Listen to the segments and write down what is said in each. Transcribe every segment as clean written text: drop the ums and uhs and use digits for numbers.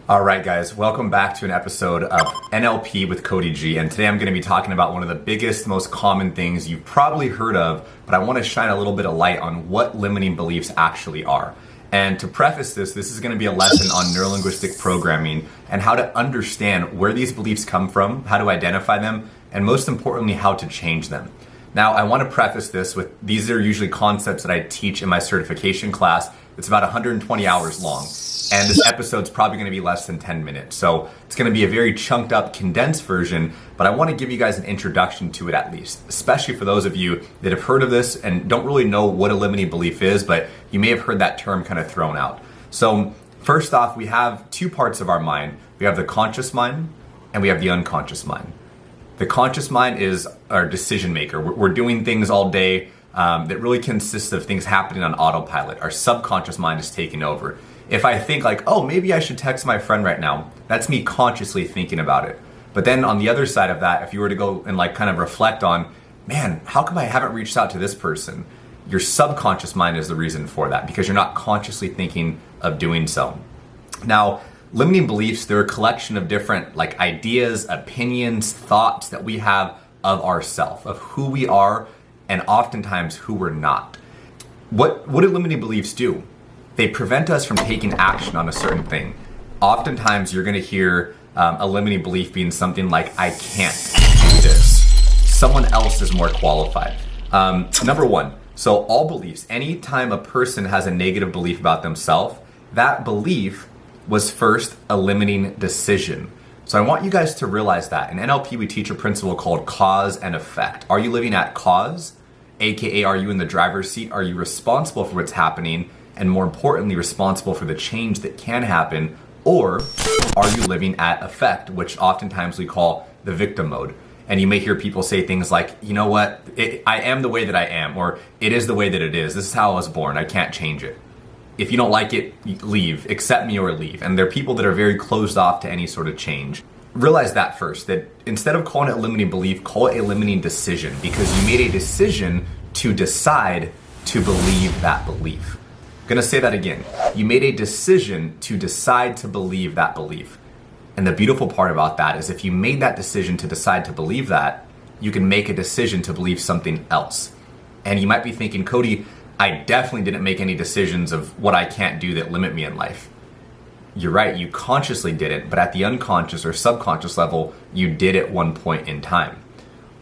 All right, guys, welcome back to an episode of NLP with Kody G. And today I'm going to be talking about one of the biggest, most common things you've probably heard of, but I want to shine a little bit of light on what limiting beliefs actually are. And to preface this is going to be a lesson on neurolinguistic programming and how to understand where these beliefs come from, how to identify them, and most importantly, how to change them. Now, I want to preface this with, these are usually concepts that I teach in my certification class. It's about 120 hours long. And this episode's probably going to be less than 10 minutes. So it's going to be a very chunked up, condensed version, but I want to give you guys an introduction to it at least, especially for those of you that have heard of this and don't really know what a limiting belief is, but you may have heard that term kind of thrown out. So first off, we have two parts of our mind. We have the conscious mind and we have the unconscious mind. The conscious mind is our decision maker. We're doing things all day that really consists of things happening on autopilot. Our subconscious mind is taking over. If I think like, oh, maybe I should text my friend right now, that's me consciously thinking about it. But then on the other side of that, if you were to go and like kind of reflect on, man, how come I haven't reached out to this person? Your subconscious mind is the reason for that because you're not consciously thinking of doing so. Now, limiting beliefs, they're a collection of different like ideas, opinions, thoughts that we have of ourselves, of who we are, and oftentimes who we're not. What do limiting beliefs do? They prevent us from taking action on a certain thing. Oftentimes you're gonna hear a limiting belief being something like, I can't do this. Someone else is more qualified. Number one, so all beliefs, anytime a person has a negative belief about themselves, that belief was first a limiting decision. So I want you guys to realize that. In NLP, we teach a principle called cause and effect. Are you living at cause? AKA, are you in the driver's seat? Are you responsible for what's happening? And more importantly, responsible for the change that can happen? Or are you living at effect, which oftentimes we call the victim mode? And you may hear people say things like, you know what, I am the way that I am, or it is the way that it is. This is how I was born. I can't change it. If you don't like it, leave, accept me or leave. And there are people that are very closed off to any sort of change. Realize that first, that instead of calling it a limiting belief, call it a limiting decision, because you made a decision to decide to believe that belief. I'm gonna say that again. You made a decision to decide to believe that belief. And the beautiful part about that is if you made that decision to decide to believe that, you can make a decision to believe something else. And you might be thinking, Kody, I definitely didn't make any decisions of what I can't do that limit me in life. You're right, you consciously didn't, but at the unconscious or subconscious level, you did at one point in time.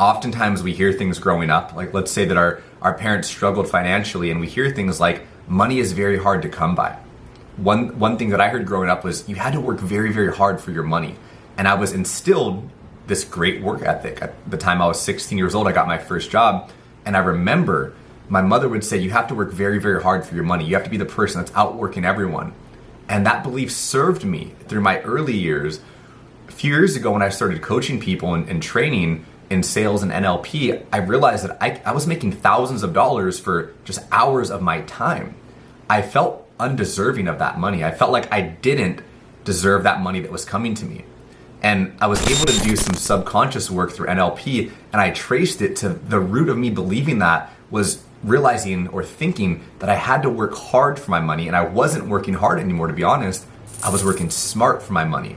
Oftentimes we hear things growing up, like let's say that our parents struggled financially and we hear things like, money is very hard to come by. One thing that I heard growing up was you had to work very, very hard for your money. And I was instilled this great work ethic. At the time I was 16 years old, I got my first job. And I remember my mother would say, you have to work very, very hard for your money. You have to be the person that's outworking everyone. And that belief served me through my early years. A few years ago when I started coaching people and training in sales and NLP, I realized that I was making thousands of dollars for just hours of my time. I felt undeserving of that money. I felt like I didn't deserve that money that was coming to me. And I was able to do some subconscious work through NLP, and I traced it to the root of me believing that was realizing or thinking that I had to work hard for my money, and I wasn't working hard anymore, to be honest. I was working smart for my money.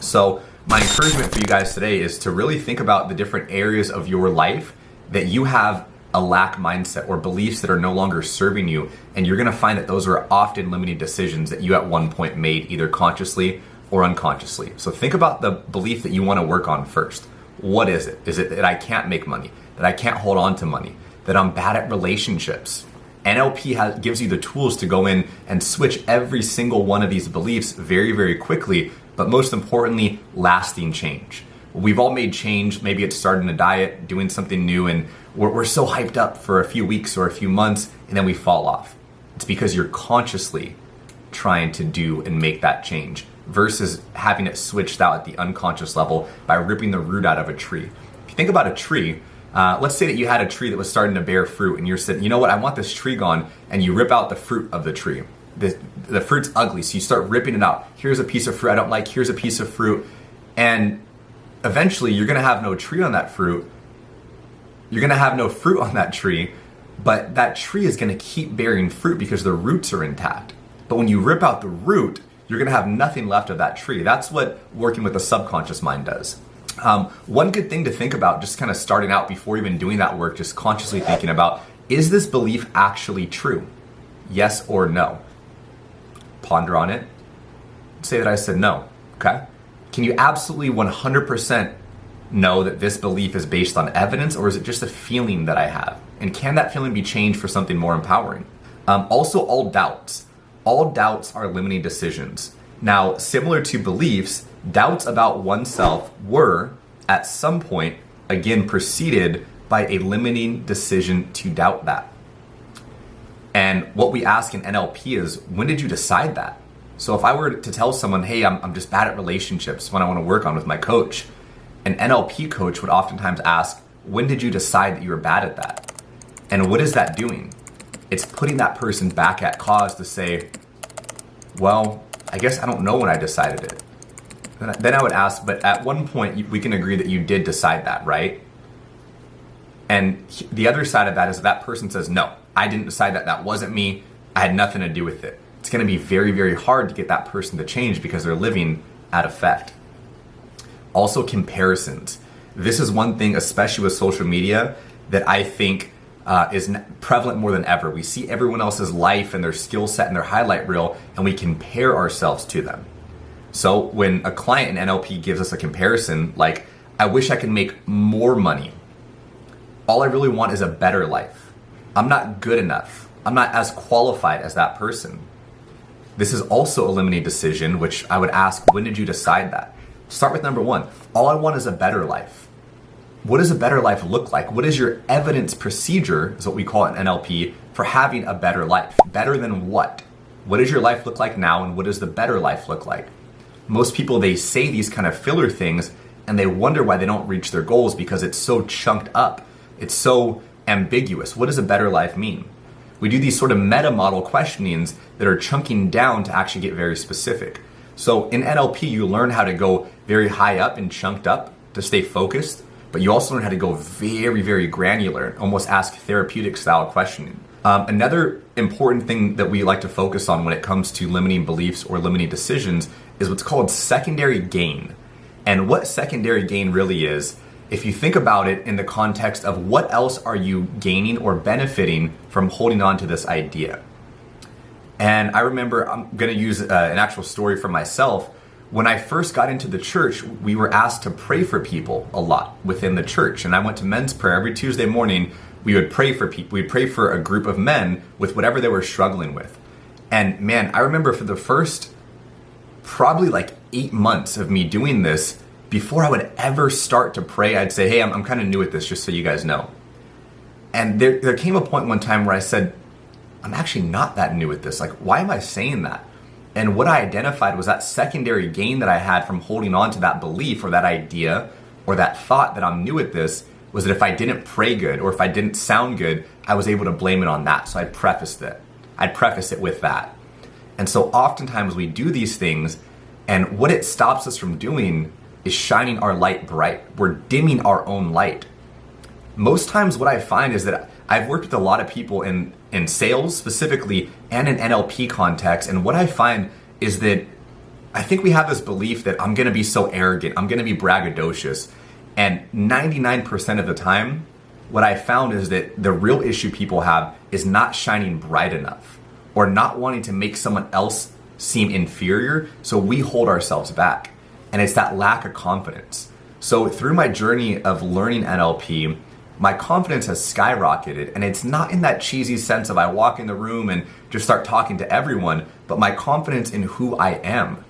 So my encouragement for you guys today is to really think about the different areas of your life that you have a lack mindset or beliefs that are no longer serving you. And you're gonna find that those are often limiting decisions that you at one point made either consciously or unconsciously. So think about the belief that you wanna work on first. What is it? Is it that I can't make money? That I can't hold on to money? That I'm bad at relationships? NLP gives you the tools to go in and switch every single one of these beliefs very, very quickly, but most importantly, lasting change. We've all made change. Maybe it's starting a diet, doing something new, and we're so hyped up for a few weeks or a few months, and then we fall off. It's because you're consciously trying to do and make that change versus having it switched out at the unconscious level by ripping the root out of a tree. If you think about a tree, let's say that you had a tree that was starting to bear fruit and you're saying, you know what, I want this tree gone, and you rip out the fruit of the tree. The fruit's ugly, so you start ripping it out. Here's a piece of fruit I don't like, here's a piece of fruit. And eventually you're gonna have no tree on that fruit. You're gonna have no fruit on that tree, but that tree is gonna keep bearing fruit because the roots are intact. But when you rip out the root, you're going to have nothing left of that tree. That's what working with the subconscious mind does. One good thing to think about, just kind of starting out before even doing that work, just consciously thinking about, is this belief actually true? Yes or no? Ponder on it. Say that I said no, okay? Can you absolutely 100% know that this belief is based on evidence, or is it just a feeling that I have? And can that feeling be changed for something more empowering? Also, all doubts. All doubts are limiting decisions. Now, similar to beliefs, doubts about oneself were, at some point, again, preceded by a limiting decision to doubt that. And what we ask in NLP is, when did you decide that? So if I were to tell someone, hey, I'm just bad at relationships, when I want to work on with my coach, an NLP coach would oftentimes ask, when did you decide that you were bad at that? And what is that doing? It's putting that person back at cause to say, well, I guess I don't know when I decided it. Then I would ask, but at one point we can agree that you did decide that, right? And the other side of that is that person says, no, I didn't decide that. That wasn't me. I had nothing to do with it. It's going to be very, very hard to get that person to change because they're living at effect. Also, comparisons. This is one thing, especially with social media, that I think is prevalent more than ever. We see everyone else's life and their skill set and their highlight reel, and we compare ourselves to them. So when a client in NLP gives us a comparison, like, I wish I could make more money. All I really want is a better life. I'm not good enough. I'm not as qualified as that person. This is also a limiting decision, which I would ask, when did you decide that? Start with number one. All I want is a better life. What does a better life look like? What is your evidence procedure, is what we call it in NLP, for having a better life? Better than what? What does your life look like now, and what does the better life look like? Most people, they say these kind of filler things, and they wonder why they don't reach their goals because it's so chunked up. It's so ambiguous. What does a better life mean? We do these sort of meta model questionings that are chunking down to actually get very specific. So in NLP, you learn how to go very high up and chunked up to stay focused, but you also learn how to go very, very granular and almost ask therapeutic style questioning. Another important thing that we like to focus on when it comes to limiting beliefs or limiting decisions is what's called secondary gain. And what secondary gain really is, if you think about it in the context of what else are you gaining or benefiting from holding on to this idea. And I remember, I'm going to use an actual story from myself. When I first got into the church, we were asked to pray for people a lot within the church. And I went to men's prayer every Tuesday morning. We would pray for people. We'd pray for a group of men with whatever they were struggling with. And man, I remember for the first probably like 8 months of me doing this, before I would ever start to pray, I'd say, hey, I'm kind of new at this, just so you guys know. And there came a point one time where I said, I'm actually not that new at this. Like, why am I saying that? And what I identified was that secondary gain that I had from holding on to that belief or that idea or that thought that I'm new at this was that if I didn't pray good or if I didn't sound good, I was able to blame it on that. So I'd preface it with that. And so oftentimes we do these things, and what it stops us from doing is shining our light bright. We're dimming our own light. Most times what I find is that I've worked with a lot of people in sales specifically and in NLP context, and what I find is that I think we have this belief that I'm gonna be so arrogant, I'm gonna be braggadocious, and 99% of the time, what I found is that the real issue people have is not shining bright enough or not wanting to make someone else seem inferior, so we hold ourselves back. And it's that lack of confidence. So through my journey of learning NLP, my confidence has skyrocketed, and it's not in that cheesy sense of I walk in the room and just start talking to everyone, but my confidence in who I am,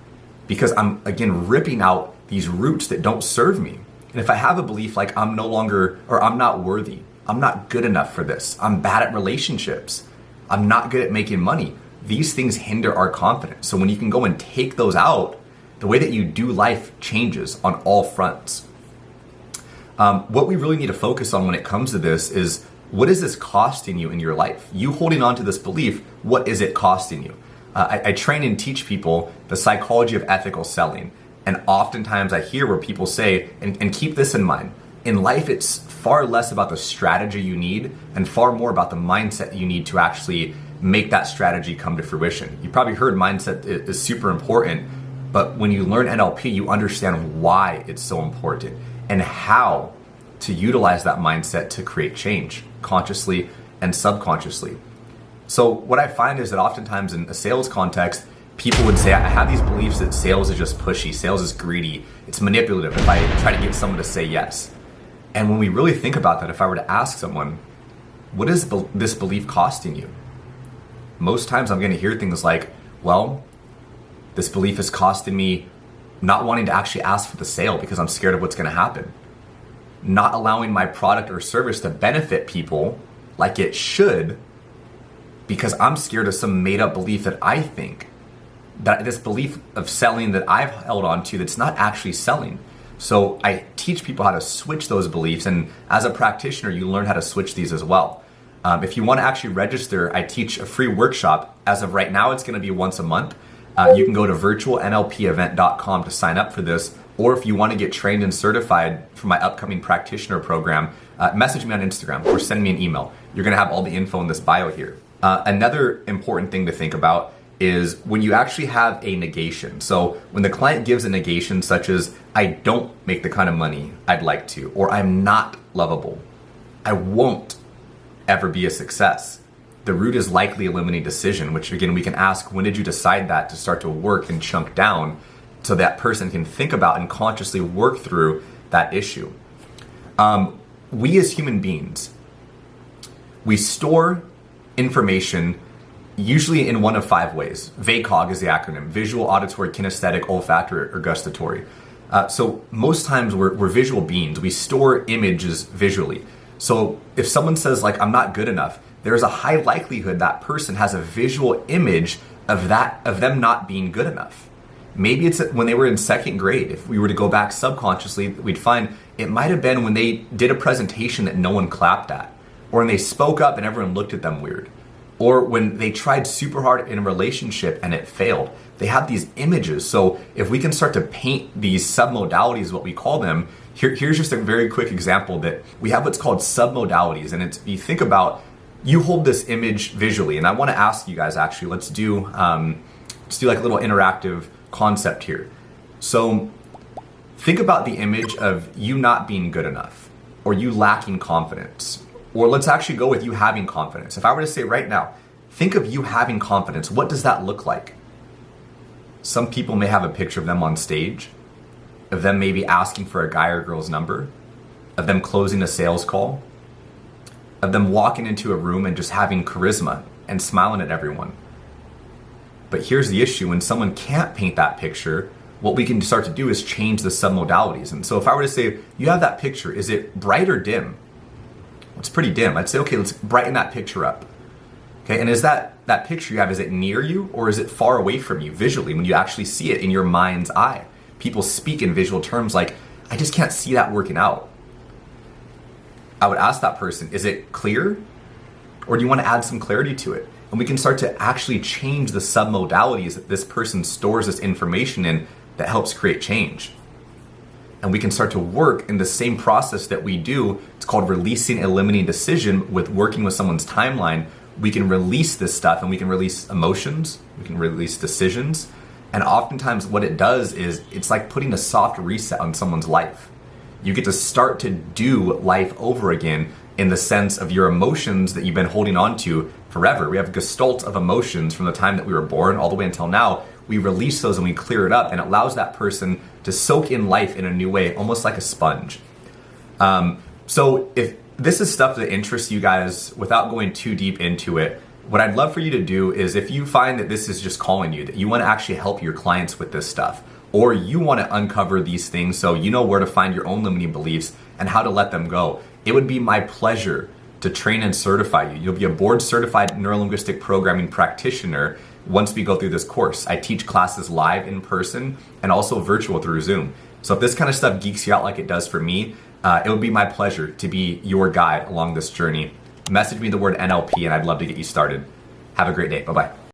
because I'm, again, ripping out these roots that don't serve me. And if I have a belief like I'm no longer, or I'm not worthy, I'm not good enough for this, I'm bad at relationships, I'm not good at making money, these things hinder our confidence. So when you can go and take those out, the way that you do life changes on all fronts. What we really need to focus on when it comes to this is, what is this costing you in your life? You holding on to this belief, what is it costing you? I train and teach people the psychology of ethical selling. And oftentimes I hear where people say, and keep this in mind, in life it's far less about the strategy you need and far more about the mindset you need to actually make that strategy come to fruition. You probably heard mindset is super important, but when you learn NLP, you understand why it's so important and how to utilize that mindset to create change consciously and subconsciously. So what I find is that oftentimes in a sales context, people would say, I have these beliefs that sales is just pushy, sales is greedy, it's manipulative if I try to get someone to say yes. And when we really think about that, if I were to ask someone, what is this belief costing you? Most times I'm going to hear things like, well, this belief is costing me not wanting to actually ask for the sale because I'm scared of what's going to happen. Not allowing my product or service to benefit people like it should because I'm scared of some made up belief that I think, that this belief of selling that I've held on to that's not actually selling. So I teach people how to switch those beliefs, and as a practitioner, you learn how to switch these as well. If you want to actually register, I teach a free workshop. As of right now, it's going to be once a month. You can go to virtualnlpevent.com to sign up for this, or if you want to get trained and certified for my upcoming practitioner program, message me on Instagram or send me an email. You're going to have all the info in this bio here. Another important thing to think about is when you actually have a negation. So when the client gives a negation such as, I don't make the kind of money I'd like to, or I'm not lovable, I won't ever be a success. The root is likely a limiting decision, which again, we can ask, when did you decide that, to start to work and chunk down so that person can think about and consciously work through that issue. We as human beings, we store information usually in one of 5 ways. VACOG is the acronym: visual, auditory, kinesthetic, olfactory, or gustatory. So most times we're visual beings. We store images visually. So if someone says like, I'm not good enough, there's a high likelihood that person has a visual image of them not being good enough. Maybe it's when they were in 2nd grade. If we were to go back subconsciously, we'd find it might have been when they did a presentation that no one clapped at, or when they spoke up and everyone looked at them weird, or when they tried super hard in a relationship and it failed. They have these images. So if we can start to paint these submodalities, what we call them, here's just a very quick example that we have what's called submodalities. And it's, you think about, you hold this image visually, and I want to ask you guys actually, let's do like a little interactive concept here. So think about the image of you not being good enough, or you lacking confidence, or let's actually go with you having confidence. If I were to say right now, think of you having confidence, what does that look like? Some people may have a picture of them on stage, of them maybe asking for a guy or girl's number, of them closing a sales call, of them walking into a room and just having charisma and smiling at everyone. But here's the issue: when someone can't paint that picture, what we can start to do is change the submodalities. And so if I were to say, you have that picture, is it bright or dim? It's pretty dim. I'd say, okay, let's brighten that picture up. Okay, and is that picture you have, is it near you or is it far away from you visually when you actually see it in your mind's eye? People speak in visual terms like, I just can't see that working out. I would ask that person, is it clear? Or do you want to add some clarity to it? And we can start to actually change the submodalities that this person stores this information in that helps create change. And we can start to work in the same process that we do. It's called releasing a limiting decision. With working with someone's timeline, we can release this stuff, and we can release emotions, we can release decisions. And oftentimes what it does is it's like putting a soft reset on someone's life. You get to start to do life over again in the sense of your emotions that you've been holding on to forever. We have a gestalt of emotions from the time that we were born all the way until now. We release those and we clear it up, and it allows that person to soak in life in a new way, almost like a sponge. So if this is stuff that interests you guys, without going too deep into it, what I'd love for you to do is, if you find that this is just calling you, that you want to actually help your clients with this stuff, or you want to uncover these things so you know where to find your own limiting beliefs and how to let them go, it would be my pleasure to train and certify you. You'll be a board certified neurolinguistic programming practitioner once we go through this course. I teach classes live in person and also virtual through Zoom. So if this kind of stuff geeks you out like it does for me, it would be my pleasure to be your guide along this journey. Message me the word NLP and I'd love to get you started. Have a great day. Bye-bye.